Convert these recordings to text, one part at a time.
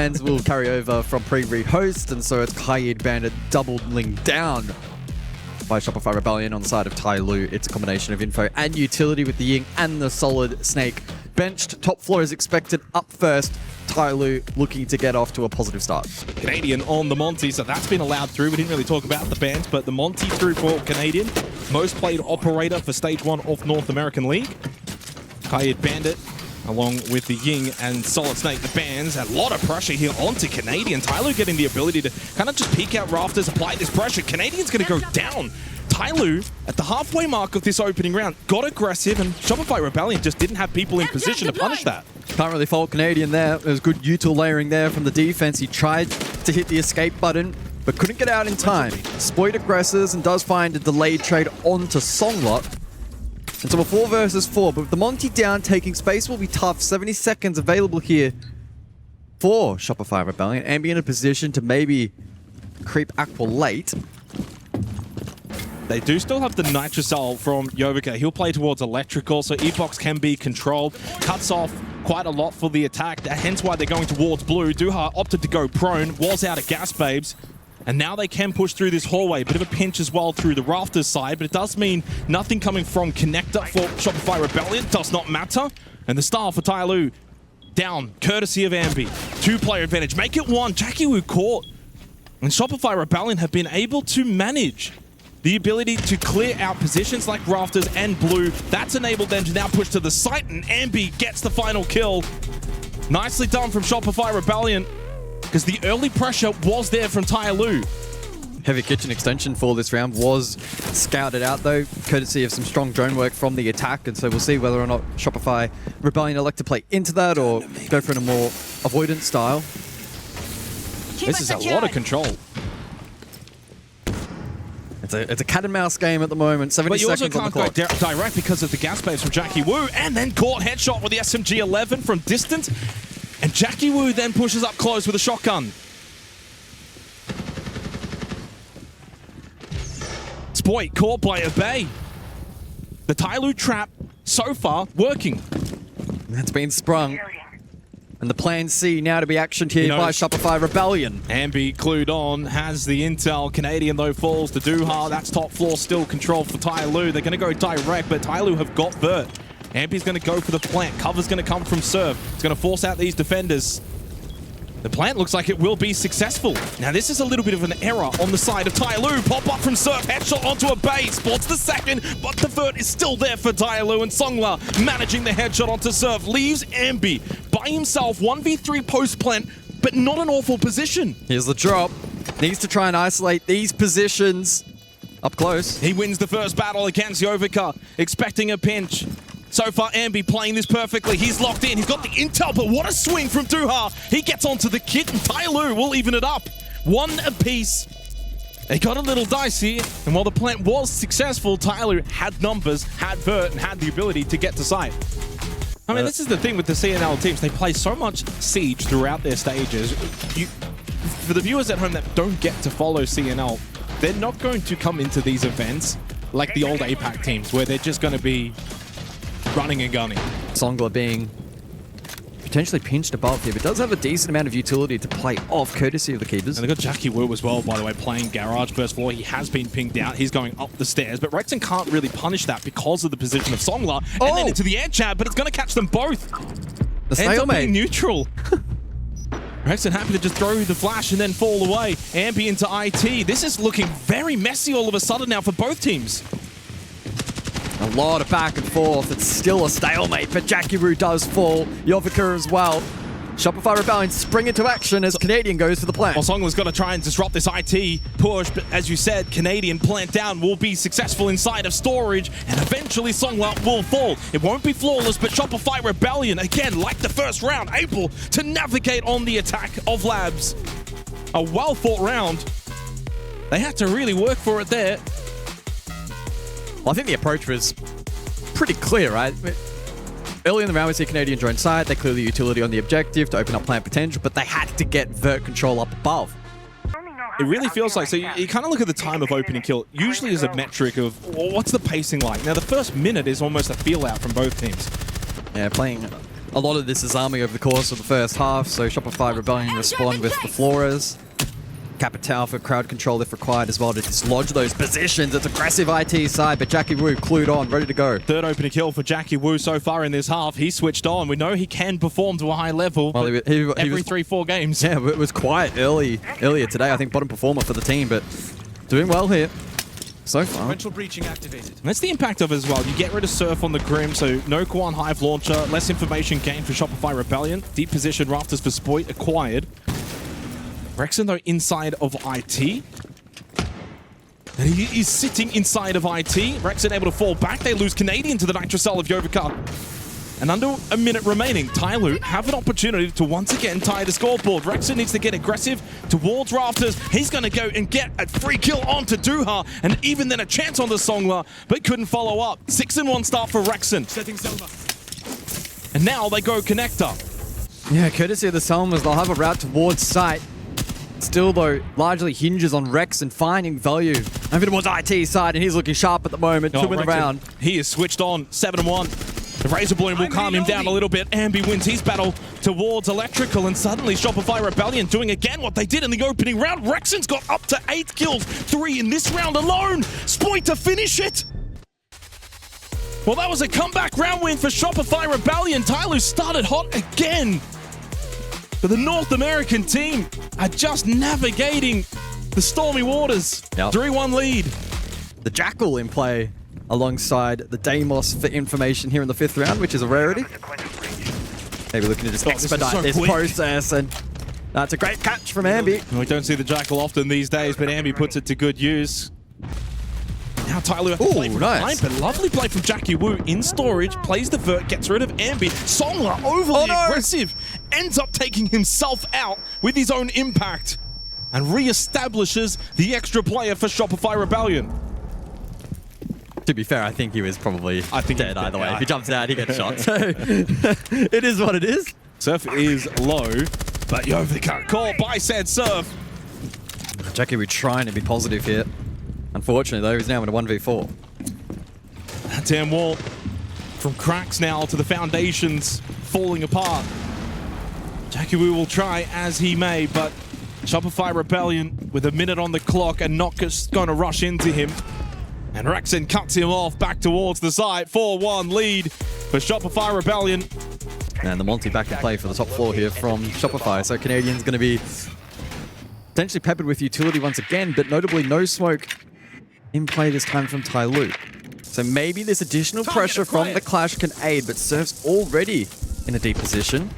plans will carry over from pre-read host, and so it's Kaid Bandit doubling down by Shopify Rebellion on the side of Tai Lu. It's a combination of info and utility with the Ying and the solid Snake. Benched, top floor is expected up first. Tai Lu looking to get off to a positive start. Canadian on the Monty, so that's been allowed through. We didn't really talk about the bans, but the Monty through for Canadian. Most played operator for Stage 1 of North American League. Kaid Bandit, along with the Ying and Solid Snake, the bans. A lot of pressure here onto Canadian. Tai Lu getting the ability to kind of just peek out rafters, apply this pressure. Canadian's going to go down. Tai Lu, at the halfway mark of this opening round, got aggressive, and Shopify Rebellion just didn't have people in position to punish that. Can't really fault Canadian there. There was good util layering there from the defense. He tried to hit the escape button, but couldn't get out in time. Spoit aggressors and does find a delayed trade onto Songla. And so a 4 versus 4, but with the Monty down, taking space will be tough. 70 seconds available here for Shopify Rebellion. And be in a position to maybe creep Aqua late. They do still have the Nitrocell from Yovika. He'll play towards Electrical, so E-Box can be controlled. Cuts off quite a lot for the attack, hence why they're going towards blue. Duha opted to go prone, was out of Gas Babes, and now they can push through this hallway. Bit of a pinch as well through the rafters side, but it does mean nothing coming from Connector for Shopify Rebellion. Does not matter. And the star for Tai Lu down, courtesy of Ambi. 2-player advantage. Make it 1. Jackie Wu caught. And Shopify Rebellion have been able to manage the ability to clear out positions like rafters and blue. That's enabled them to now push to the site, and Ambi gets the final kill. Nicely done from Shopify Rebellion, because the early pressure was there from Tai Lu. Heavy kitchen extension for this round was scouted out, though, courtesy of some strong drone work from the attack, and so we'll see whether or not Shopify Rebellion elect to play into that or go for a more avoidance style. This is a lot of control. It's a cat and mouse game at the moment. 70 but you seconds also on the can't go clock. direct because of the gas babes from Jackie Wu, and then caught headshot with the SMG-11 from distance. And Jackie Wu then pushes up close with a shotgun. Spoit caught by Obey. The Tai Lu trap so far working. That's been sprung. And the plan C now to be actioned here by Shopify Rebellion. Ambi clued on, has the intel. Canadian, though, falls to Duha. That's top floor still controlled for Tai Lu. They're going to go direct, but Tai Lu have got Vert. Ambi's going to go for the plant. Cover's going to come from Serve. It's going to force out these defenders. The plant looks like it will be successful. Now, this is a little bit of an error on the side of Tai Lu. Pop up from Serve, headshot onto a base. Sports the second, but the Vert is still there for Tai Lu, and Songla managing the headshot onto Serve. Leaves Ambi by himself, 1v3 post-plant, but not an awful position. Here's the drop. Needs to try and isolate these positions up close. He wins the first battle against Yovika, expecting a pinch. So far, Ambi playing this perfectly. He's locked in. He's got the intel, but what a swing from Duha. He gets onto the kit, and Tai Lu will even it up. 1 apiece. They got a little dicey, and while the plant was successful, Tai Lu had numbers, had Vert, and had the ability to get to site. I mean, this is the thing with the CNL teams. They play so much Siege throughout their stages. For the viewers at home that don't get to follow CNL, they're not going to come into these events like the old APAC teams, where they're just going to be running and gunning. Songla being potentially pinched above here, but does have a decent amount of utility to play off, courtesy of the keepers. And they've got Jackie Wu as well, by the way, playing Garage first floor. He has been pinged out. He's going up the stairs, but Rexon can't really punish that because of the position of Songla. And then into the air jab, but it's going to catch them both. The stalemate. Being neutral. Rexon happy to just throw the flash and then fall away. Ambi into IT. This is looking very messy all of a sudden now for both teams. A lot of back and forth. It's still a stalemate, but Jackie Wu does fall. Yovika as well. Shopify Rebellion spring into action as Canadian goes for the plant. Well, Songla's got to try and disrupt this IT push, but as you said, Canadian plant down will be successful inside of storage, and eventually Songla will fall. It won't be flawless, but Shopify Rebellion, again, like the first round, able to navigate on the attack of Labs. A well-fought round. They had to really work for it there. Well, I think the approach was pretty clear, right? Early in the round, we see Canadian drone side. They clear the utility on the objective to open up plant potential, but they had to get Vert control up above. It really feels like, so you kind of look at the time of opening kill, usually as a metric of what's the pacing like. Now, the first minute is almost a feel out from both teams. Yeah, playing a lot of this is arming over the course of the first half, so Shopify Rebellion respond with the Flores. Capital for crowd control if required as well to dislodge those positions. It's aggressive IT side, but Jackie Wu clued on, ready to go. Third opening kill for Jackie Wu so far in this half. He switched on. We know he can perform to a high level Well, he every was, 3-4 games. Yeah, it was quiet earlier today. I think bottom performer for the team, but doing well here so far. Sequential breaching activated. That's the impact of it as well. You get rid of Surf on the Grim, so no Quan Hive launcher, less information gained for Shopify Rebellion. Deep position rafters for Spoit acquired. Rexon, though, inside of IT. And he is sitting inside of IT. Rexon able to fall back. They lose Canadian to the Nitrocell of Yovica. And under a minute remaining, Tyloo have an opportunity to once again tie the scoreboard. Rexon needs to get aggressive towards rafters. He's going to go and get a free kill onto Duha, and even then a chance on the Songla, but couldn't follow up. 6-1 start for Rexon. Setting Selma. And now they go connector. Yeah, courtesy of the Selmas, they'll have a route towards site. Still, though, largely hinges on Rex and finding value. Over towards IT side, and he's looking sharp at the moment. Two in the round. He is switched on, 7-1. The Razor Bloom will calm him down a little bit. Ambi wins his battle towards Electrical, and suddenly Shopify Rebellion doing again what they did in the opening round. Rexon's got up to 8 kills, 3 in this round alone. Spoit to finish it. Well, that was a comeback round win for Shopify Rebellion. Tyloo started hot again. But the North American team are just navigating the stormy waters. Yep. 3-1 lead. The Jackal in play alongside the Deimos for information here in the 5th round, which is a rarity. Maybe looking to just expedite this process, and that's a great catch from Ambi. We don't see the Jackal often these days, but Ambi puts it to good use. Now Tyloo has to play from behind, but lovely play from Jackie Wu in storage, plays the vert, gets rid of Ambi. Songla overly aggressive, ends up taking himself out with his own impact and re-establishes the extra player for Shopify Rebellion. To be fair, I think he was probably dead either way. Yeah. If he jumps out, he gets shot. So it is what it is. Surf is low, but Yovica caught by said Surf. Jackie Wu trying to be positive here. Unfortunately, though, he's now in a 1v4. That damn wall from cracks now to the foundations falling apart. Jackie Wu will try as he may, but Shopify Rebellion with a minute on the clock and not just going to rush into him. And Rexon cuts him off back towards the site. 4-1 lead for Shopify Rebellion. And the Monty back to play for the top floor here from Shopify. So Canadian's going to be potentially peppered with utility once again, but notably no smoke in play this time from Tyloo. So maybe this additional pressure from the clash can aid, but Surf's already in a deep position.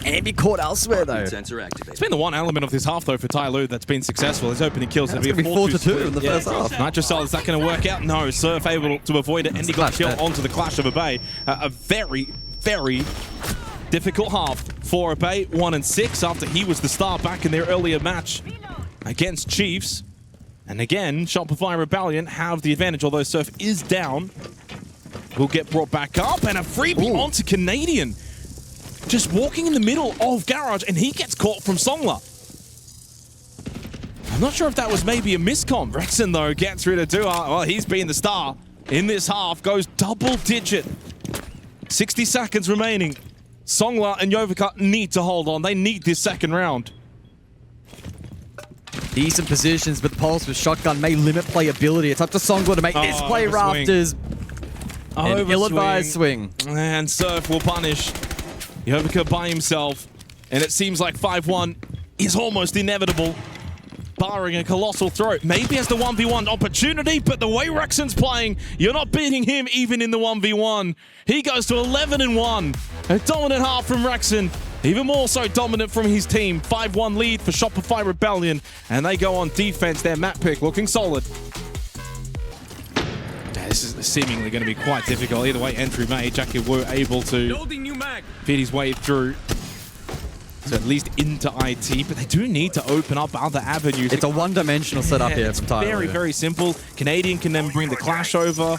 And be caught elsewhere, though. It's been the one element of this half, though, for Tyloo that's been successful. His opening kills. It's going to be 4-2 in the first half. Nitrocell, is that going to work out? No, Surf able to avoid it, and he got killed onto the Clash of Abay. A very, very difficult half for Abay. 1-6 after he was the star back in their earlier match against Chiefs. And again, Shopify Rebellion have the advantage, although Surf is down. Will get brought back up, and a freebie onto Canadian. Just walking in the middle of Garage, and he gets caught from Songla. I'm not sure if that was maybe a miscom. Rexon, though, gets rid of Duha. Well, he's been the star in this half. Goes double digit. 60 seconds remaining. Songla and Yovica need to hold on. They need this second round. Decent positions, but the pulse with shotgun may limit playability. It's up to Songla to make this play rafters. An ill-advised swing. And Surf will punish Yovica by himself. And it seems like 5-1 is almost inevitable, barring a colossal throw. Maybe has the 1v1 opportunity, but the way Rexon's playing, you're not beating him even in the 1v1. He goes to 11-1. A dominant half from Rexon. Even more so dominant from his team. 5-1 lead for Shopify Rebellion. And they go on defense. Their map pick looking solid. This is seemingly going to be quite difficult. Either way, entry made. Jackie Wu able to feed his way through. So at least into IT, but they do need to open up other avenues. It's a one-dimensional setup here from Tyloo. Very, very simple. Canadian can then bring the Clash over.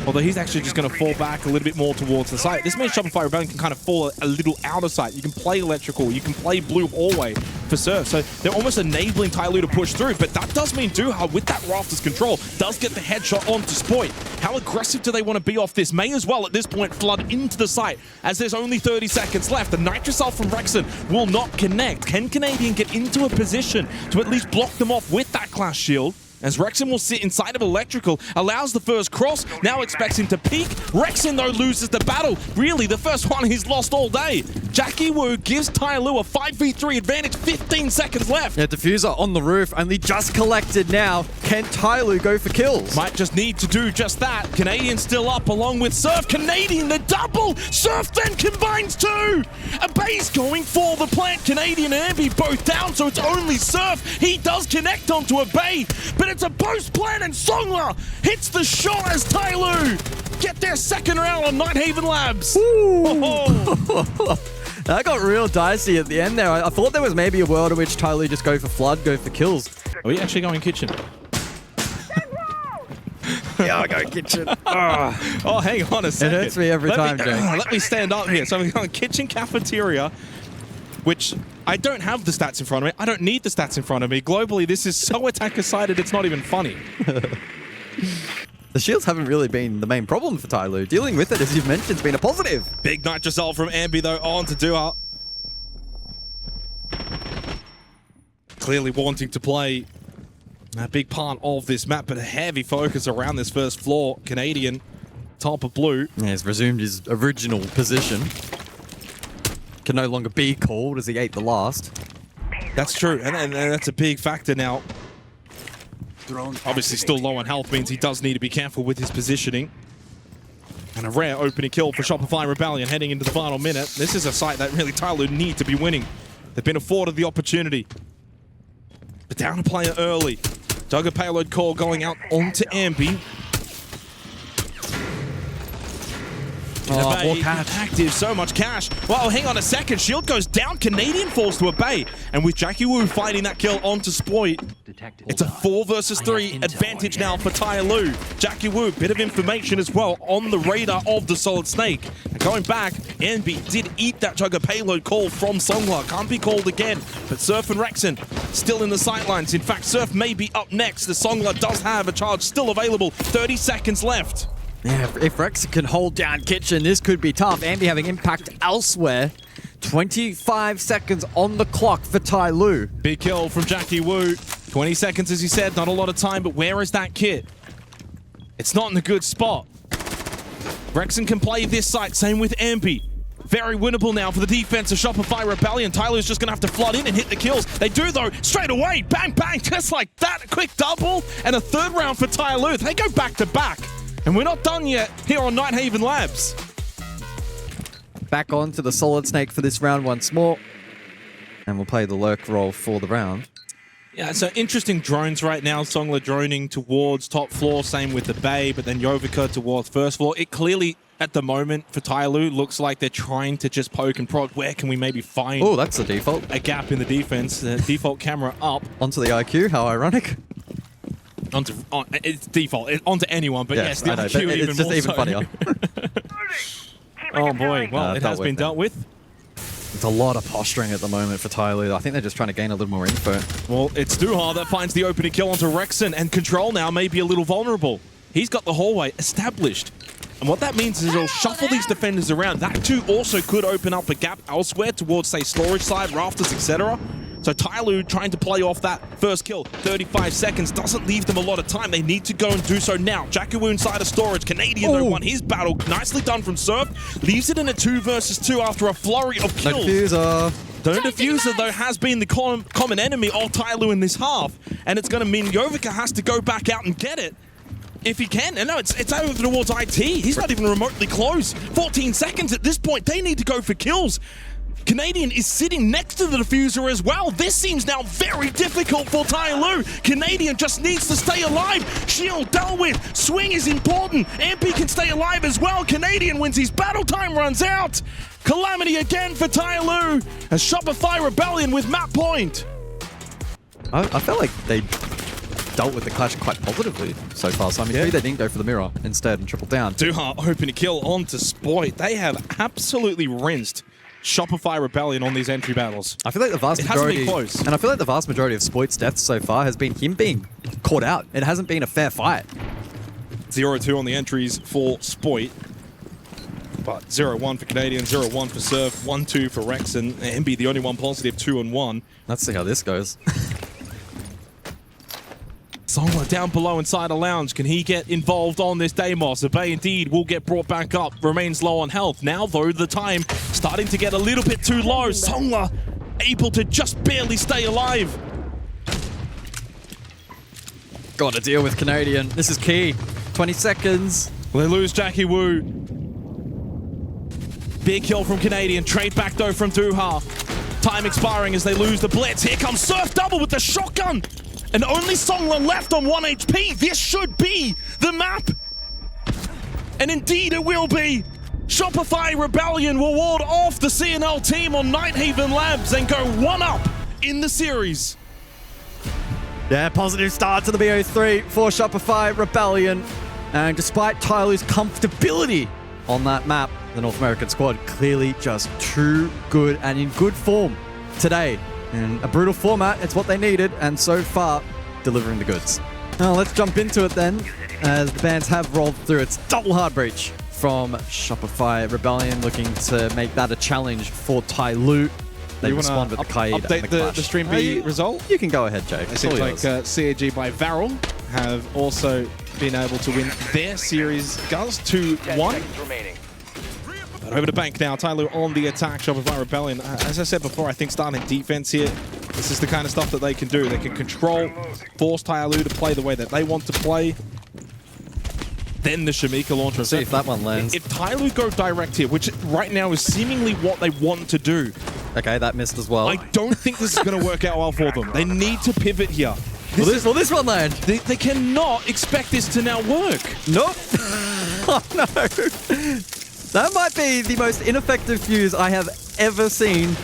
Although he's actually just going to fall back a little bit more towards the site. This means Shopify Rebellion can kind of fall a little out of sight. You can play electrical, you can play blue hallway for Surf. So they're almost enabling Tyloo to push through, but that does mean Duha, with that Rafters control, does get the headshot onto Spoit. How aggressive do they want to be off this? May as well, at this point, flood into the site as there's only 30 seconds left. The Nitrocell from Rexon will not connect. Can Canadian get into a position to at least block them off with that class shield? As Rexon will sit inside of electrical, allows the first cross, now expects him to peek. Rexon, though, loses the battle. Really, the first one he's lost all day. Jackie Wu gives Tyloo a 5v3 advantage, 15 seconds left. Yeah, Diffuser on the roof, only just collected now. Can Tyloo go for kills? Might just need to do just that. Canadian still up along with Surf. Canadian, the double! Surf then combines two! A base going for the plant. Canadian and Ambi both down, so it's only Surf. He does connect onto a bay, but it's a post plant and Songla hits the shot as Tyloo get their second round on Nighthaven Labs. That got real dicey at the end there. I thought there was maybe a world in which Tyloo just go for flood, go for kills. Are we actually going kitchen? Yeah, I'll go kitchen. Oh, hang on a second. It hurts me every time, Jake. Let me stand up here. So we're going kitchen cafeteria, which I don't have the stats in front of me. I don't need the stats in front of me. Globally, this is so attacker-sided, it's not even funny. The shields haven't really been the main problem for Tyloo. Dealing with it, as you've mentioned, has been a positive. Big Nitrocell from Ambi, though, on to Duha. Clearly wanting to play a big part of this map, but a heavy focus around this first floor. Canadian, top of blue. Yeah, he's resumed his original position. Can no longer be called as he ate the last. That's true, and that's a big factor now. Obviously still low on health means he does need to be careful with his positioning. And a rare opening kill for Shopify Rebellion heading into the final minute. This is a site that really Tyloo need to be winning. They've been afforded the opportunity. But down a player early. Dugger payload call going out onto Ambi. Oh, more cash. Active, so much cash. Well, hang on a second. Shield goes down. Canadian falls to a bay. And with Jackie Wu fighting that kill onto Spoit, it's a 4 versus 3 advantage now for Tyloo. Jackie Wu, bit of information as well on the radar of the Solid Snake. And going back, Ambi did eat that Jugger payload call from Songla. Can't be called again. But Surf and Rexon still in the sightlines. In fact, Surf may be up next. The Songla does have a charge still available. 30 seconds left. Yeah, if Rex can hold down kitchen, this could be tough. Ambi having impact elsewhere. 25 seconds on the clock for Tyloo. Big kill from Jackie Wu. 20 seconds, as you said, not a lot of time, but where is that kit? It's not in a good spot. Rexon can play this site, same with Ambi. Very winnable now for the defense of Shopify Rebellion. Tyloo's just going to have to flood in and hit the kills. They do, though, straight away. Bang, bang, just like that. A quick double and a third round for Tyloo. They go back to back. And we're not done yet here on Nighthaven Labs. Back on to the Solid Snake for this round once more. And we'll play the lurk role for the round. Yeah, so interesting drones right now. Songla droning towards top floor, same with the bay, but then Jovica towards first floor. It clearly, at the moment, for Tyloo, looks like they're trying to just poke and prod. Where can we maybe find Oh, that's the default. a gap in the defense? The default camera up. Onto the IQ, how ironic. It's default. Onto anyone, but yes, the I know, IQ but even it's just more even so. funnier. Oh boy, well, it has been dealt with. It's a lot of posturing at the moment for Tyloo. I think they're just trying to gain a little more info. Well, it's Duha that finds the opening kill onto Rexon, and Control now may be a little vulnerable. He's got the hallway established. And what that means is he'll shuffle these defenders around. That too also could open up a gap elsewhere towards, say, storage side, rafters, etc. So Tyloo trying to play off that first kill. 35 seconds doesn't leave them a lot of time. They need to go and do so now. Jackie Wu inside of storage. Canadian, though, won his battle. Nicely done from Surf. Leaves it in a 2 versus 2 after a flurry of kills. Diffuser. The Diffuser, though, has been the common enemy of Tyloo in this half. And it's going to mean Jovica has to go back out and get it. If he can. And no, it's over towards IT. He's not even remotely close. 14 seconds at this point. They need to go for kills. Canadian is sitting next to the Diffuser as well. This seems now very difficult for Tyloo. Canadian just needs to stay alive. Shield dealt with. Swing is important. MP can stay alive as well. Canadian wins his battle. Time runs out. Calamity again for Tyloo. A Shopify Rebellion with map point. I felt like they dealt with the clash quite positively so far. So I mean, maybe they didn't go for the mirror instead and triple down. Duha open a kill onto Spoit. They have absolutely rinsed Shopify Rebellion on these entry battles. I feel like the vast majority, and I feel like the vast majority of Spoit's deaths so far has been him being caught out. It hasn't been a fair fight. 0-2 on the entries for Spoit. But 0-1 for Canadian, 0-1 for Surf, 1-2 for Rex, and MB the only one positive, 2-1. Let's see how this goes. Songler down below inside a lounge. Can he get involved on this Deimos? Abay indeed will get brought back up. Remains low on health. Now, though, the time starting to get a little bit too low. Songler able to just barely stay alive. Got to deal with Canadian. This is key. 20 seconds. They lose Jackie Wu. Big kill from Canadian. Trade back, though, from Duha. Time expiring as they lose the blitz. Here comes Surf double with the shotgun. And only Songler left on 1 HP. This should be the map. And indeed it will be. Shopify Rebellion will ward off the CNL team on Nighthaven Labs and go 1-up in the series. Yeah, positive start to the BO3 for Shopify Rebellion. And despite Tyler's comfortability on that map, the North American squad clearly just too good and in good form today. In a brutal format, it's what they needed, and so far, delivering the goods. Now let's jump into it then, as the bands have rolled through. It's double hard breach from Shopify Rebellion, looking to make that a challenge for Tai Lu. They respond with the Kaid update and the Clash. the Stream B result? You can go ahead, Jay. It seems like CAG by Varel have also been able to win their series. Guz 2-1. But over to Bank now. Tyloo on the attack. Shopify Rebellion. As I said before, I think starting defense here, this is the kind of stuff that they can do. They can control, force Tyloo to play the way that they want to play. Then the Shamika launcher. See if that one lands. If Tyloo go direct here, which right now is seemingly what they want to do. Okay, that missed as well. I don't think this is going to work out well for them. They need to pivot here. Will this one land? They cannot expect this to now work. Nope. Oh no. That might be the most ineffective fuse I have ever seen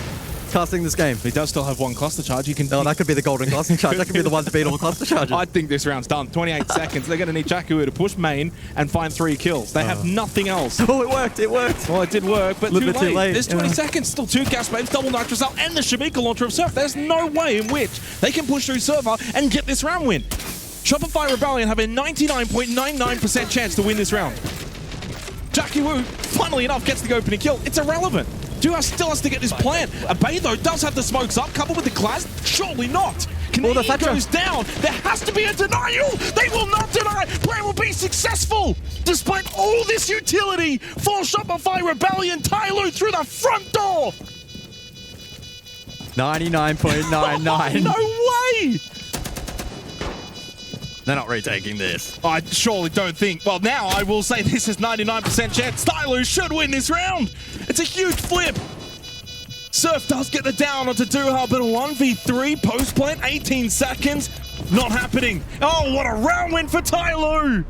casting this game. He does still have one cluster charge. He can. No, that could be the golden cluster charge. That could be the one to beat all cluster charges. I think this round's done. 28 seconds. They're going to need Jakku to push main and find 3 kills. They have nothing else. Oh, it worked. It worked. Well, it did work, but too late. There's 20 seconds. Still 2 gas babes, double nitrocell, and the Shamika launcher of Surf. There's no way in which they can push through Server and get this round win. Shopify Rebellion have a 99.99% chance to win this round. Jackie Wu, funnily enough, gets the opening kill. It's irrelevant. Duha still has to get this plan. Abay, though, does have the smokes up, coupled with the glass. Surely not. Canadian goes down. There has to be a denial. They will not deny. Plan will be successful. Despite all this utility for Shopify Rebellion, Tyloo through the front door. 99.99. No way. They're not retaking this. I surely don't think. Well, now I will say this is 99% chance. Tyloo should win this round. It's a huge flip. Surf does get the down onto Duha, but a 1v3 post plant, 18 seconds. Not happening. Oh, what a round win for Tyloo.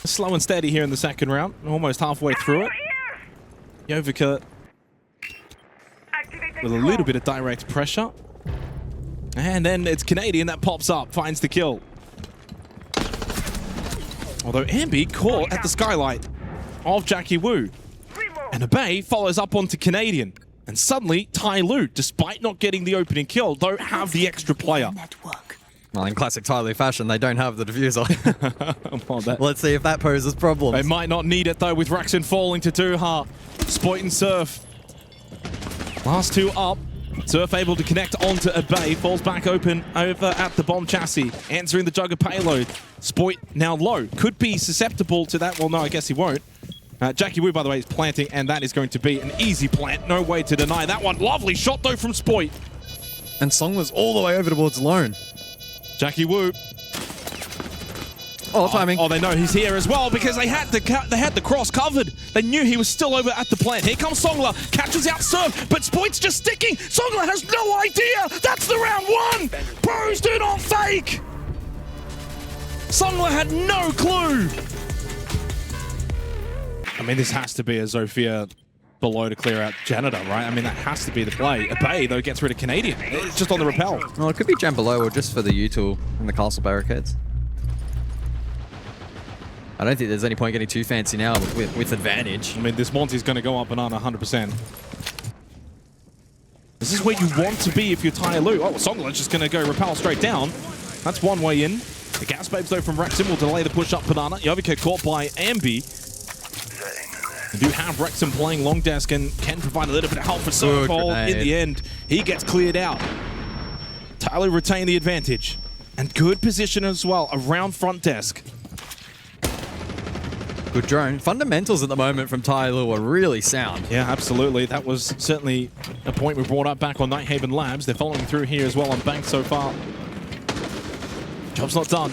Slow and steady here in the second round. Almost halfway through it. Jovica with a little bit of direct pressure. And then it's Canadian that pops up, finds the kill. Although Ambi caught at the skylight of Jackie Wu. And Abay follows up onto Canadian. And suddenly, Tyloo, despite not getting the opening kill, don't have the extra player. Well, in classic Tyloo fashion, they don't have the diffuser. Well, let's see if that poses problems. They might not need it, though, with Rexon falling to Duha. Spoit and Surf. Last 2 up. Surf able to connect onto Abay, falls back open over at the bomb chassis, answering the Jugger payload. Spoit now low, could be susceptible to that. Well, no, I guess he won't. Jackie Wu, by the way, is planting, and that is going to be an easy plant. No way to deny that one. Lovely shot, though, from Spoit. And Song was all the way over towards Lone. Jackie Wu. Oh, timing. Oh, they know he's here as well because they had the cross covered. They knew he was still over at the plant. Here comes Songler, catches out Surf, but Spoit's just sticking. Songler has no idea. That's the round 1. Pros do not fake. Songler had no clue. I mean, this has to be a Zofia below to clear out Janitor, right? I mean, that has to be the play. Abay, though, gets rid of Canadian. It's just on the rappel. Well, it could be Jam below or just for the util in the castle barricades. I don't think there's any point getting too fancy now with advantage. I mean, this Monty's going to go up banana 100%. This is where you want to be if you're Tyloo. Oh, Songler's just going to go rappel straight down. That's one way in. The gas babes, though, from Rexon will delay the push up banana. Yovika caught by Ambi. You do have Rexon playing long desk and can provide a little bit of help for Surfall. In the end, he gets cleared out. Tyloo retain the advantage. And good position as well around front desk. Good drone. Fundamentals at the moment from Tyloo are really sound. Yeah, absolutely. That was certainly a point we brought up back on Nighthaven Labs. They're following through here as well on Bank so far. Job's not done.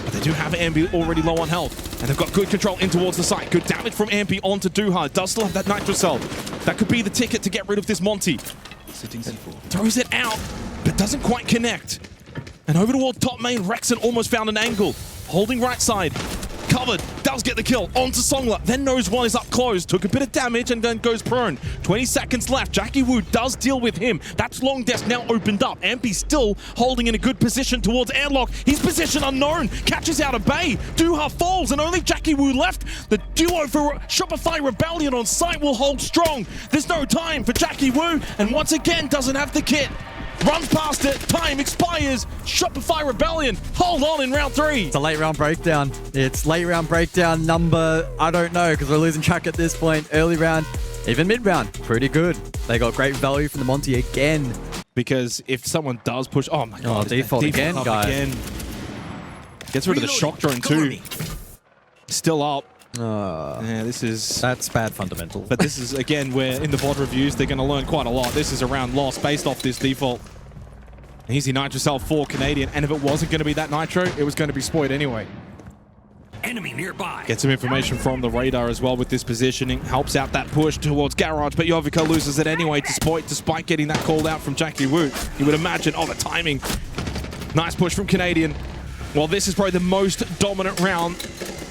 But they do have Ambi already low on health. And they've got good control in towards the site. Good damage from Ambi onto Duha. Does still have that Nitro Cell. That could be the ticket to get rid of this Monty. Sitting C4. Throws it out, but doesn't quite connect. And over towards top main, Rexon almost found an angle. Holding right side. Covered, does get the kill, onto Songler, then knows one is up close, took a bit of damage and then goes prone. 20 seconds left, Jackie Wu does deal with him. That's long desk now opened up. Ampy still holding in a good position towards airlock. His position unknown, catches out a bay. Duha falls and only Jackie Wu left. The duo for Shopify Rebellion on site will hold strong. There's no time for Jackie Wu and once again doesn't have the kit. Runs past it, time expires, Shopify Rebellion, hold on in round 3. It's a late round breakdown. It's late round breakdown number, I don't know, because we're losing track at this point. Early round, even mid round, pretty good. They got great value from the Monty again. Because if someone does push, oh my god, default again, guys. Again. Gets rid of the shock drone too. Still up. Yeah, that's bad fundamentals. But this is, again, where in the VOD reviews, they're going to learn quite a lot. This is a round loss based off this default. Easy Nitro Cell for Canadian. And if it wasn't going to be that Nitro, it was going to be Spoit anyway. Enemy nearby. Get some information from the radar as well with this positioning. Helps out that push towards Garage, but Yovika loses it anyway to Spoit, despite getting that called out from Jackie Wu. You would imagine, oh, the timing. Nice push from Canadian. Well, this is probably the most dominant round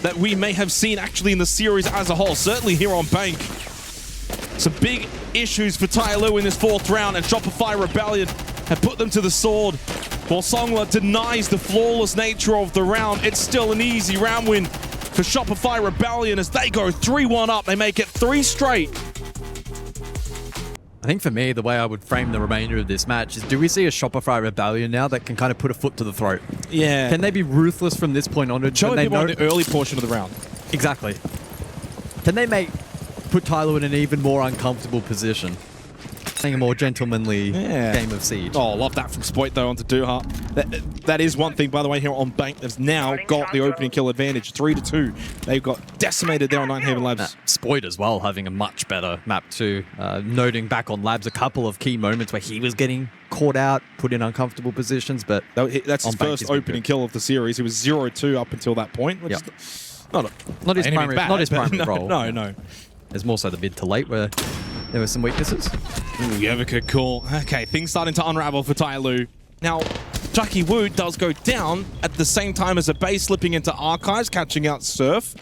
that we may have seen actually in the series as a whole, certainly here on Bank. Some big issues for Tyloo in this 4th round, and Shopify Rebellion have put them to the sword. While Songler denies the flawless nature of the round, it's still an easy round win for Shopify Rebellion as they go 3-1 up. They make it 3 straight. I think for me, the way I would frame the remainder of this match is, do we see a Shopify Rebellion now that can kind of put a foot to the throat? Yeah. Can they be ruthless from this point onward? Showing people in the early portion of the round. Exactly. Can they put Tyloo in an even more uncomfortable position? Playing a more gentlemanly game of Siege. Oh, love that from Spoit, though, onto Duha. That is one thing, by the way, here on Bank. They've now got the opening kill advantage, 3-2. They've got decimated there on Nighthaven Labs. Spoit as well, having a much better map too. Noting back on Labs a couple of key moments where he was getting caught out, put in uncomfortable positions, but that's his first opening kill of the series. He was 0-2 up until that point. Which is not his primary role. No. There's more so the mid to late where there were some weaknesses. Ooh, Yovika, cool. Okay, things starting to unravel for Tyloo. Now, Jackie Wu does go down at the same time as Abay slipping into Archives, catching out Surf.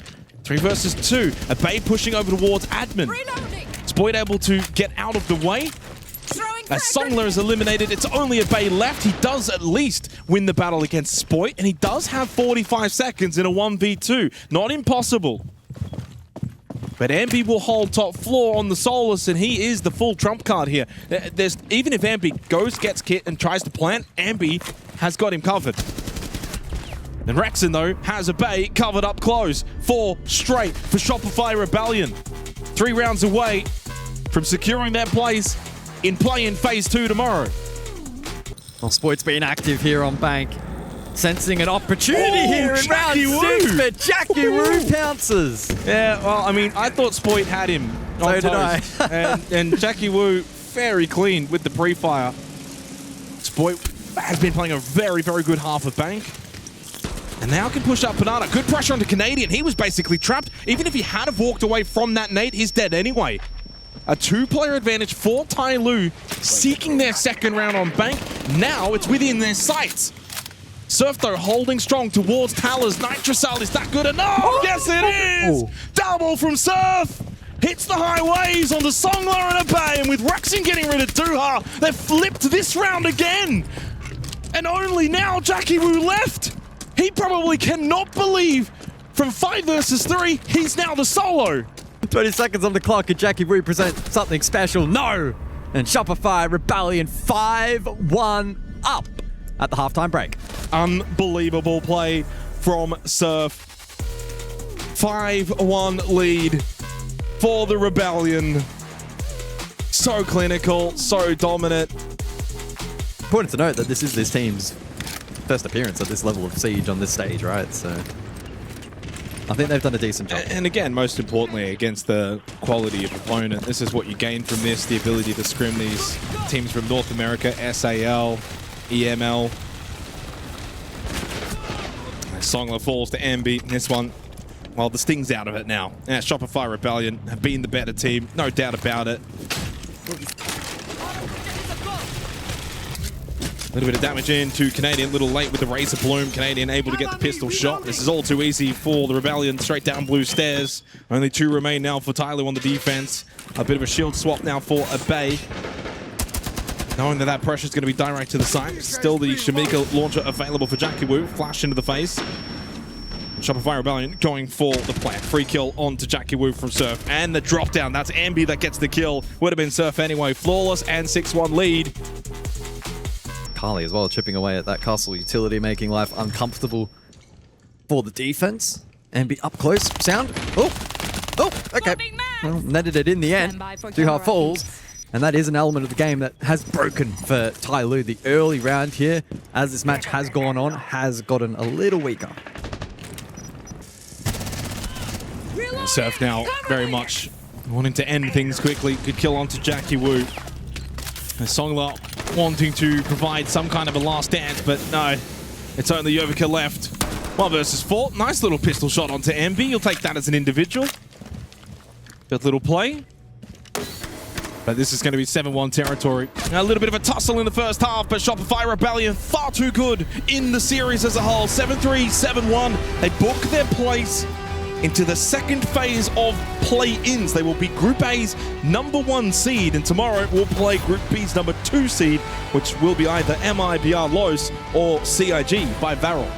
3 versus 2. Abay pushing over towards Admin. Spoit able to get out of the way. As Songler is eliminated, it's only Abay left. He does at least win the battle against Spoit, and he does have 45 seconds in a 1v2. Not impossible. But Ambi will hold top floor on the Solus, and he is the full trump card here. Even if Ambi gets kit, and tries to plant, Ambi has got him covered. And Rexon, though, has Abay covered up close. 4 straight for Shopify Rebellion. 3 rounds away from securing their place in play-in Phase 2 tomorrow. Well, Spoit's been active here on Bank. Sensing an opportunity here in round 6, but Jackie Wu pounces. Yeah, well, I mean, I thought Spoit had him. So did I. and Jackie Wu very clean with the pre-fire. Spoit has been playing a very, very good half of Bank. And now can push up Banana. Good pressure onto Canadian. He was basically trapped. Even if he had have walked away from that nade, he's dead anyway. A 2-player advantage for Tyloo, seeking their 2nd round on Bank. Now it's within their sights. Surf, though, holding strong towards Talers. Nitro Cell, is that good enough? Yes, it is! Double from Surf! hits the highways onto Songler and Abay, and with Rexing getting rid of Duha, they've flipped this round again. And only now Jackie Wu left. He probably cannot believe from 5 versus 3, he's now the solo. 20 seconds on the clock, and Jackie Wu present something special. No! And Shopify Rebellion 5-1 up at the halftime break. Unbelievable play from Surf. 5-1 lead for the Rebellion. So clinical, so dominant. Important to note that this is this team's first appearance at this level of siege on this stage, right? So I think they've done a decent job. And again, most importantly, against the quality of opponent, this is what you gain from this, the ability to scrim these teams from North America, SAL, EML. Songler falls to Ambi in this one. Well, the sting's out of it now. Yeah, Shopify Rebellion have been the better team, no doubt about it. A little bit of damage in to Canadian, a little late with the Razor Bloom. Canadian able to get the pistol shot. This is all too easy for the Rebellion. Straight down blue stairs. Only 2 remain now for Tyler on the defense. A bit of a shield swap now for Abay. Knowing that that pressure is going to be direct to the side. Still the Shamika launcher available for Jackie Wu. Flash into the face. Shopify Rebellion going for the plant. Free kill onto Jackie Wu from Surf. And the drop down. That's Ambi that gets the kill. Would have been Surf anyway. Flawless and 6-1 lead. Carly as well, chipping away at that castle utility, making life uncomfortable for the defense. And be up close. Sound. Oh, okay. Well, netted it in the end. Duha falls. And that is an element of the game that has broken for Tai Lu. The early round here, as this match has gone on, has gotten a little weaker. Surf now very much wanting to end things quickly. Good kill onto Jackie Wu. Songler wanting to provide some kind of a last dance, but no, it's only Yovica left. 1 versus 4. Nice little pistol shot onto Ambi. You'll take that as an individual. Good little play. But this is going to be 7-1 territory. A little bit of a tussle in the first half, but Shopify Rebellion far too good in the series as a whole. 7-3, 7-1. They book their place into the second phase of play-ins. They will be Group A's #1 seed, and tomorrow we'll play Group B's #2 seed, which will be either MIBR Los or CIG by Varel.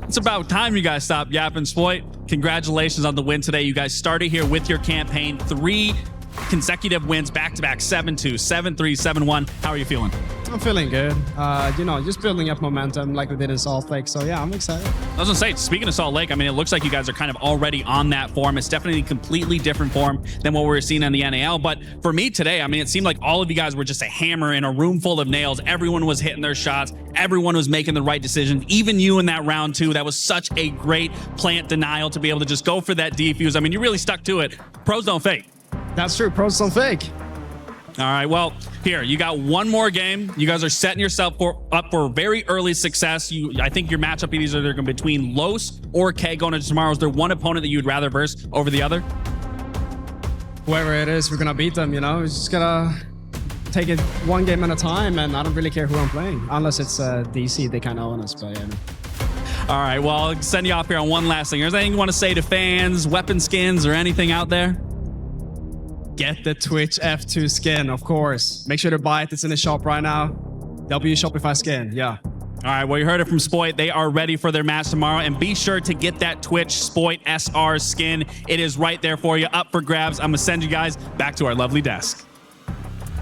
It's about time you guys stop yapping, Spoit. Congratulations on the win today. You guys started here with your campaign. 3 consecutive wins, back-to-back, 7-2, 7-3, 7-1. How are you feeling? I'm feeling good. You know, just building up momentum like we did in Salt Lake. So yeah, I'm excited. I was gonna say, speaking of Salt Lake, I mean, it looks like you guys are kind of already on that form. It's definitely a completely different form than what we're seeing in the NAL. But for me today, I mean, it seemed like all of you guys were just a hammer in a room full of nails. Everyone was hitting their shots. Everyone was making the right decision. Even you in that round 2. That was such a great plant denial to be able to just go for that defuse. I mean, you really stuck to it. Pros don't fake. That's true. Pros don't fake. All right, well, here, you got one more game. You guys are setting yourself up for very early success. I think your matchup is either going to be between Los or K going into tomorrow. Is there one opponent that you'd rather verse over the other? Whoever it is, we're going to beat them, you know? We're just going to take it 1 game at a time, and I don't really care who I'm playing. Unless it's DC, they kind of own us, but yeah. All right, well, I'll send you off here on one last thing. Is there anything you want to say to fans, weapon skins, or anything out there? Get the Twitch F2 skin, of course. Make sure to buy it. It's in the shop right now. W Shopify skin, yeah. All right, well, you heard it from Spoit. They are ready for their match tomorrow. And be sure to get that Twitch Spoit SR skin. It is right there for you, up for grabs. I'm going to send you guys back to our lovely desk.